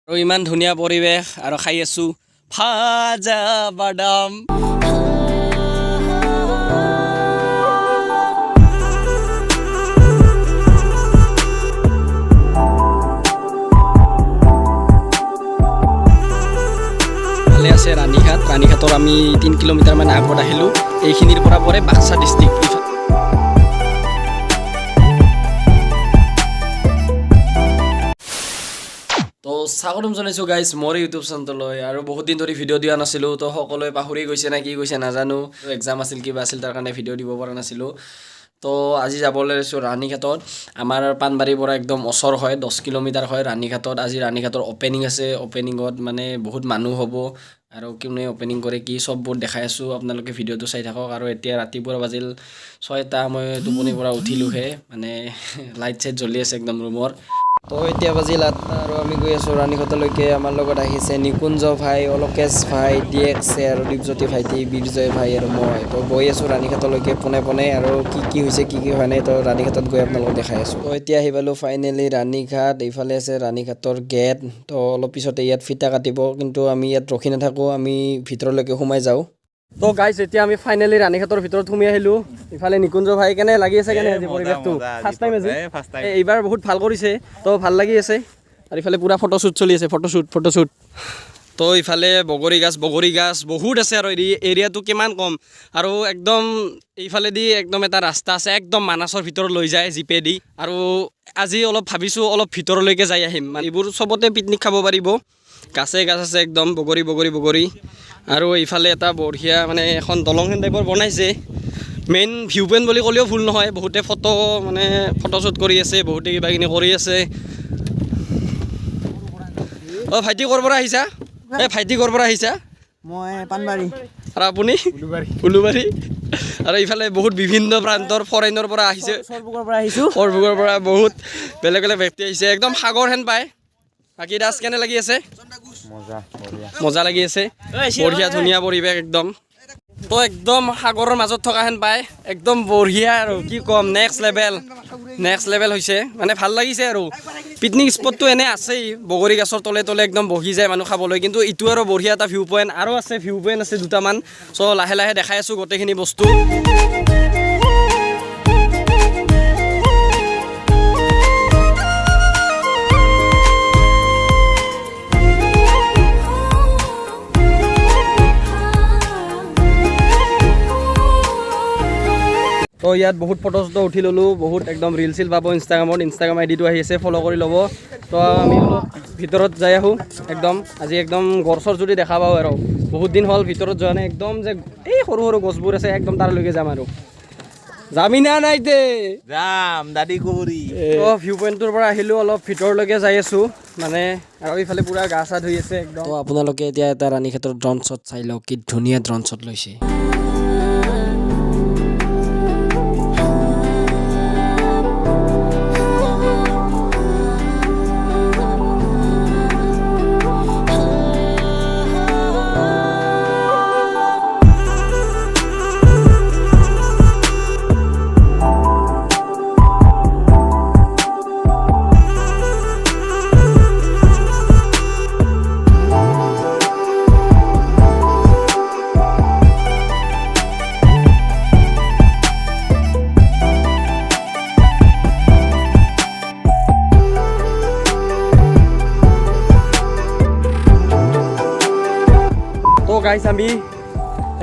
আৰু ইমান ধুনীয়া পৰিৱেশ আৰু খাই আছোঁ ভাজা বাদাম। ভালে আছে ৰাণীঘাটৰ আমি 3 কিলোমিটাৰমান আগত আহিলোঁ। এইখিনিৰ পৰা পৰে বাক্সা ডিষ্ট্ৰিক্ট। তো স্বাগতম জনাইছোঁ গাইজ মোৰ ইউটিউব চেনেললৈ। আৰু বহুত দিন ধৰি ভিডিঅ' দিয়া নাছিলোঁ, তো সকলোৱে পাহৰি গৈছে নে কি গৈছে নাজানো। এক্সাম আছিল কিবা আছিল তাৰ কাৰণে ভিডিঅ' দিব পৰা নাছিলোঁ। তো আজি যাবলৈ লৈছোঁ ৰাণীঘাটত। আমাৰ পাণবাৰীৰ পৰা একদম ওচৰ হয়, 10 কিলোমিটাৰ হয় ৰাণীঘাটত। আজি ৰাণীঘাটৰ অ'পেনিং আছে। অ'পেনিঙত মানে বহুত মানুহ হ'ব আৰু কোনে অ'পেনিং কৰে কি চববোৰ দেখাই আছোঁ, আপোনালোকে ভিডিঅ'টো চাই থাকক। আৰু এতিয়া ৰাতিপুৱা বাজিল 6টা, মই টোপনিৰ পৰা উঠিলোঁহে, মানে লাইট চাইট জ্বলি আছে একদম ৰুমৰ। তো এতিয়া বাজিল 8টা আৰু আমি গৈ আছোঁ ৰাণীঘাটলৈকে। আমাৰ লগত আহিছে নিকুঞ্জ ভাই, অলকেশ ভাই, DX আৰু দীপজ্যোতি ভাইটি, বীৰজয় ভাই আৰু মই। তো গৈ আছোঁ ৰাণীঘাটলৈকে পোনে পোনে, আৰু কি হৈছে কি হোৱা নাই তো ৰাণীঘাটত গৈ আপোনালোকক দেখাই আছোঁ। তো এতিয়া আহি পালোঁ ফাইনেলি ৰাণীঘাট। এইফালে আছে ৰাণীঘাটৰ গেট। তো অলপ পিছতে ইয়াত ফিতা কাটিব, কিন্তু আমি ইয়াত ৰখি নাথাকোঁ, আমি ভিতৰলৈকে সোমাই যাওঁ। তো গাইজ এতিয়া আমি ফাইনেলি ৰাণীঘাটৰ ভিতৰত সোমাই আহিলোঁ। ইফালে নিকুঞ্জ ভাই, কেনে লাগি আছে কেনে আজি পৰিৱেশটো? ফাৰ্ষ্ট টাইম আজি, এইবাৰ বহুত ভাল কৰিছে, তো ভাল লাগি আছে। আৰু ইফালে পূৰা ফটোশ্বুট চলি আছে, ফটোশ্বুট। তো ইফালে বগৰী গাছ বহুত আছে, আৰু এৰিয়াটো কিমান কম। আৰু একদম এইফালেদি একদম এটা ৰাস্তা আছে, একদম মানাছৰ ভিতৰত লৈ যায় জিপেদি। আৰু আজি অলপ ভাবিছোঁ অলপ ভিতৰলৈকে যাই আহিম, মানে এইবোৰ চবতে পিকনিক খাব পাৰিব। গাছ আছে একদম বগৰী। আৰু এইফালে এটা বঢ়িয়া মানে এখন দলংখন টাইপৰ বনাইছে। মেইন ভিউ পইণ্ট বুলি ক'লেও ভুল নহয়। বহুতে ফটোশ্বুট কৰি আছে, বহুতে কিবা কিনি কৰি আছে। অঁ ভাইটি ক'ৰ পৰা আহিছা? মই পাণবাৰী। আৰু আপুনি? উলুবাৰী। আৰু ইফালে বহুত বিভিন্ন প্ৰান্তৰ ফৰেইনৰ পৰা আহিছে, সৰভোগৰ পৰা বহুত বেলেগ ব্যক্তি আহিছে। একদম সাগৰ হেন পায়। বাকী দাস কেনে লাগি আছে? মজা লাগি আছে, বঢ়িয়া ধুনীয়া পৰিৱেশ একদম। তো একদম সাগৰৰ মাজত থকা হেন পায়, একদম বঢ়িয়া আৰু কি ক'ম, নেক্সট লেভেল হৈছে, মানে ভাল লাগিছে। আৰু পিকনিক স্পটটো এনে আছেই, বগৰী গছৰ তলে একদম বহি যায় মানুহ খাবলৈ, কিন্তু ইটো আৰু বঢ়িয়া এটা ভিউ পইণ্ট আৰু আছে, দুটামান। চ' লাহে লাহে দেখাই আছোঁ গোটেইখিনি বস্তু। তো ইয়াত বহুত ফটো উঠি ল'লোঁ, বহুত একদম ৰিল পাব ইনষ্টাগ্ৰাম আইডিটো আহি আছে, ফ'ল' কৰি ল'ব। তো আমি অলপ ভিতৰত যাই আহোঁ। আজি একদম গড়চৰ যদি দেখা পাওঁ, আৰু বহুত দিন হ'ল ভিতৰত যোৱা নাই। একদম যে এই সৰু গছবোৰ আছে, একদম তাৰলৈকে যাম। আৰু যামি না নাই দে যাম দাদি কুহুৰী। তো ভিউ পইণ্টটোৰ পৰা আহিলোঁ, অলপ ভিতৰলৈকে যাই আছোঁ মানে। আৰু এইফালে পূৰা গা চা ধুই আছে একদম। তো আপোনালোকে এতিয়া এটা ৰাণীঘাটৰ ড্ৰোন শ্বট চাই লওক, কি ধুনীয়া ড্ৰোন শ্বট লৈছে। গাইছ আমি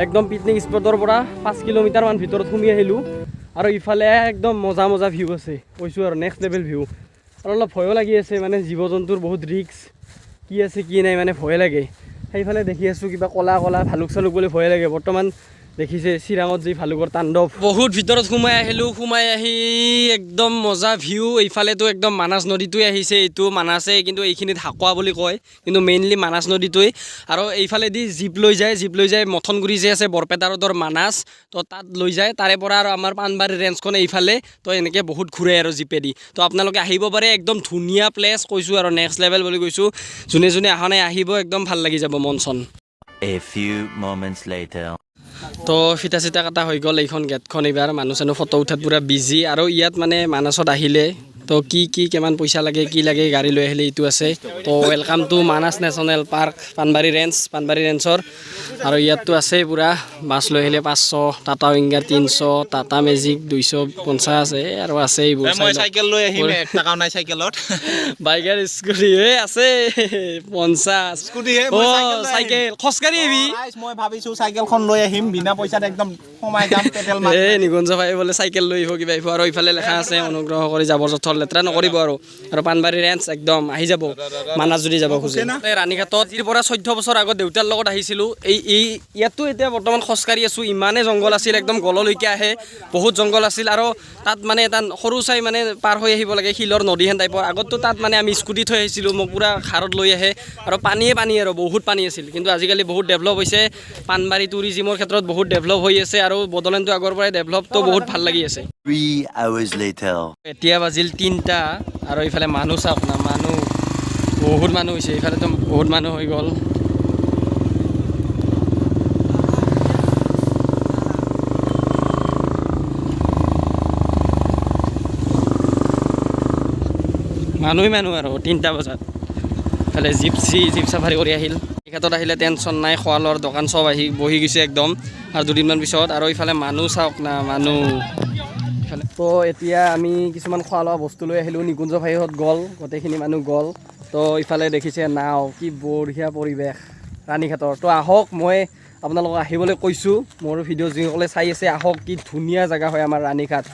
একদম পিকনিক স্পটৰ পৰা 5 কিলোমিটাৰমান ভিতৰত সোমাই আহিলোঁ। আৰু ইফালে একদম মজা ভিউ আছে, কৈছোঁ আৰু নেক্সট লেভেল ভিউ। আৰু অলপ ভয়ো লাগি আছে, মানে জীৱ জন্তুৰ বহুত ৰিস্ক, কি আছে কি নাই মানে ভয় লাগে। সেইফালে দেখি আছোঁ কিবা ক'লা ভালুক বুলি ভয় লাগে। বৰ্তমান দেখিছে চিৰাঙত যি ভালুকৰ তাণ্ডৱ। বহুত ভিতৰত সোমাই আহি একদম মজা ভিউ। এইফালেতো একদম মানাছ নদীটোৱে আহিছে, এইটো মানাছে, কিন্তু এইখিনিত হাকুৱা বুলি কয়, কিন্তু মেইনলি মানাছ নদীটোৱে। আৰু এইফালেদি জীপ লৈ যায় মথনগুৰি যে আছে বৰপেটা ৰোডৰ মানাছ, তো তাত লৈ যায়। তাৰে পৰা আৰু আমাৰ পাণবাৰী ৰেঞ্জখন এইফালে, তো এনেকৈ বহুত ঘূৰে আৰু জীপেদি। তো আপোনালোকে আহিব পাৰে, একদম ধুনীয়া প্লেচ, কৈছোঁ আৰু নেক্সট লেভেল বুলি কৈছোঁ। যোনে অহা নাই আহিব, একদম ভাল লাগি যাব মন চন। A few moments later. তো ফিটা চিটা কাটা হৈ গ'ল এইখন গেটখন। এইবাৰ মানুহ চানুহ ফটো উঠাত পূৰা বিজি। আৰু ইয়াত মানে মানাছত আহিলে তো কি কিমান পইচা লাগে কি লাগে গাড়ী লৈ আহিলে এইটো আছে তো welcome to Manas national park Panbari ৰেঞ্চৰ আৰু ইয়াততো আছে পুৰা বাছ লৈ আহিলে 500 টাটা উইংগাৰ 300 টাটা মেজিক 250 আৰু আছে এইবোৰ মই চাইকেল লৈ আহিম 1 টাকাও নাই চাইকেলত বাইকাৰ স্কুটি আছে 50 স্কুটি হে মই চাইকেল খোজকাঢ়ি আহিবি মই ভাবিছো চাইকেলখন লৈ আহিম বিনা পইচাত একদম কমাই যাম পেটেল মাৰ নিকুঞ্জ ভাই বোলে চাইকেল লৈ আহিব কিবা আহিব আৰু ইফালে লেখা আছে অনুগ্ৰহ কৰি জাবৰ জোথৰ লেতেৰা নকৰিব আৰু পানবাৰী ৰেঞ্চ একদম আহি যাব মানাস যদি যাব খোজে ৰাণীঘাটত ইয়াৰ পৰা 14 বছৰ আগত দেউতাৰ লগত আহিছিলোঁ এই ইয়াতো এতিয়া বৰ্তমান খোজকাঢ়ি আছোঁ ইমানেই জংঘল আছিল একদম গললৈকে আহে বহুত জংঘল আছিল আৰু তাত মানে এটা সৰু চাই মানে পাৰ হৈ আহিব লাগে শিলৰ নদীহেন টাইপৰ আগততো তাত মানে আমি স্কুটি থৈ আহিছিলোঁ মোক পুৰা খাৰত লৈ আহে আৰু পানী আৰু বহুত পানী আছিল কিন্তু আজিকালি বহুত ডেভেলপ হৈছে পানবাৰী টুৰিজিমৰ ক্ষেত্ৰত বহুত ডেভেলপ হৈ আছে আৰু বদলেণ্ডটো আগৰ পৰাই ডেভেলপটো বহুত ভাল লাগি আছে 3 hours later. এতিয়া বাজিল 3টা আৰু ইফালে মানুহ চাওক না মানুহ বহুত মানুহ হৈছে ইফালেতো বহুত মানুহ হৈ গ'ল মানুহ আৰু 3টা বজাত ইফালে জীপ চাফাৰী কৰি আহিল ক্ষেত্ৰত আহিলে টেনশ্যন নাই খোৱা লোৱাৰ দোকান চব আহি বহি গৈছে একদম আৰু দুদিনমান পিছত আৰু ইফালে মানুহ চাওক না মানুহ ইফালে তো এতিয়া আমি কিছুমান খোৱা লোৱা বস্তু লৈ আহিলোঁ নিকুঞ্জ ভাইহঁত গ'ল গোটেইখিনি মানুহ গ'ল তো ইফালে দেখিছে নাও কি বঢ়িয়া পৰিৱেশ ৰাণীঘাটৰ তো আহক মই আপোনালোকক আহিবলৈ কৈছোঁ মোৰ ভিডিঅ' যিসকলে চাই আছে আহক কি ধুনীয়া জেগা হয় আমাৰ ৰাণীঘাট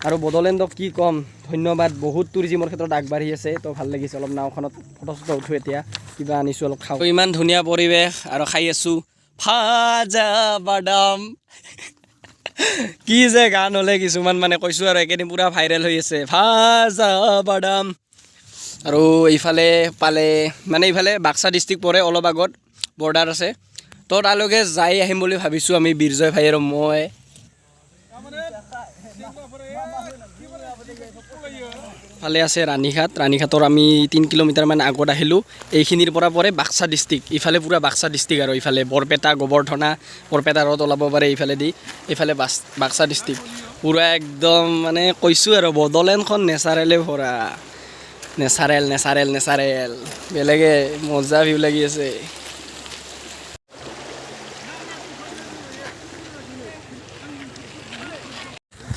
আৰু বড়োলেণ্ডক কি ক'ম ধন্যবাদ বহুত টুৰিজিমৰ ক্ষেত্ৰত আগবাঢ়ি আছে তো ভাল লাগিছে অলপ নাওখনত ফটো উঠোঁ এতিয়া কিবা আনিছোঁ অলপ খাওঁ ইমান ধুনীয়া পৰিৱেশ আৰু খাই আছোঁ ভাজা বাদাম কি যে গান হ'লে কিছুমান মানে কৈছোঁ আৰু একেদিন পূৰা ভাইৰেল হৈ আছে ভাজা বাদাম আৰু এইফালে পালে মানে এইফালে বাক্সা ডিষ্ট্ৰিক্ট পৰে অলপ আগত বৰ্ডাৰ আছে তো তালৈকে যাই আহিম বুলি ভাবিছোঁ আমি বিৰজয় ভাই আৰু মই ফালে আছে ৰাণীঘাটৰ আমি 3 কিলোমিটাৰমান আগত আহিলোঁ এইখিনিৰ পৰা পৰে বাক্সা ডিষ্ট্ৰিক্ট ইফালে পূৰা বাক্সা ডিষ্ট্ৰিক্ট আৰু ইফালে বৰপেটা গোবৰ্ধনা বৰপেটা ৰ'দ ওলাব পাৰে এইফালেদি এইফালে বাক্সা ডিষ্ট্ৰিক্ট পূৰা একদম মানে কৈছোঁ আৰু বড়োলেণ্ডখন নেচাৰেলে ভৰা নেচাৰেল বেলেগে মজা ভিউ লাগি আছে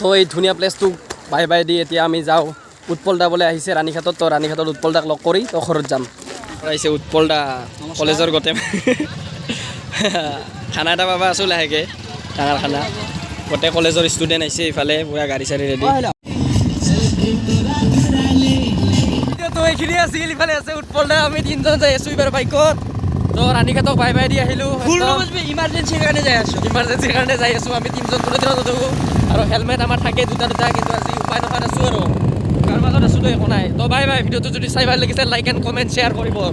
তো এই ধুনীয়া প্লেচটো বাই দি এতিয়া আমি যাওঁ উৎপল দা বোলে আহিছে ৰাণীঘাটত তো ৰাণীঘাটত উৎপল দাক লগ কৰি তো ঘৰত যাম আহিছে উৎপল দা কলেজৰ গোটেই খানা এটা পাবা আছোঁ লাহেকৈ ডাঙৰ খানা গোটেই কলেজৰ ষ্টুডেণ্ট আহিছে ইফালে পূৰা গাড়ী চাড়ী ৰেডি তো এইখিনি আছিল ইফালে আছে উৎপল দা আমি 3জন যাই আছোঁ এইবাৰ বাইকত তো ৰাণীঘাটক বাই দি আহিলোঁ ইমাৰ্জেঞ্চিৰ কাৰণে যাই আছোঁ আমি 3জন দূৰতে আৰু হেলমেট আমাৰ থাকে দুটা কিন্তু আজি উপায় নাপায় আছোঁ আৰু তাৰ মাজত আছোঁ একো নাই তো বাই ভিডিঅ'টো যদি চাই ভাল লাগিছে লাইক এণ্ড কমেণ্ট শ্বেয়াৰ কৰিব আৰু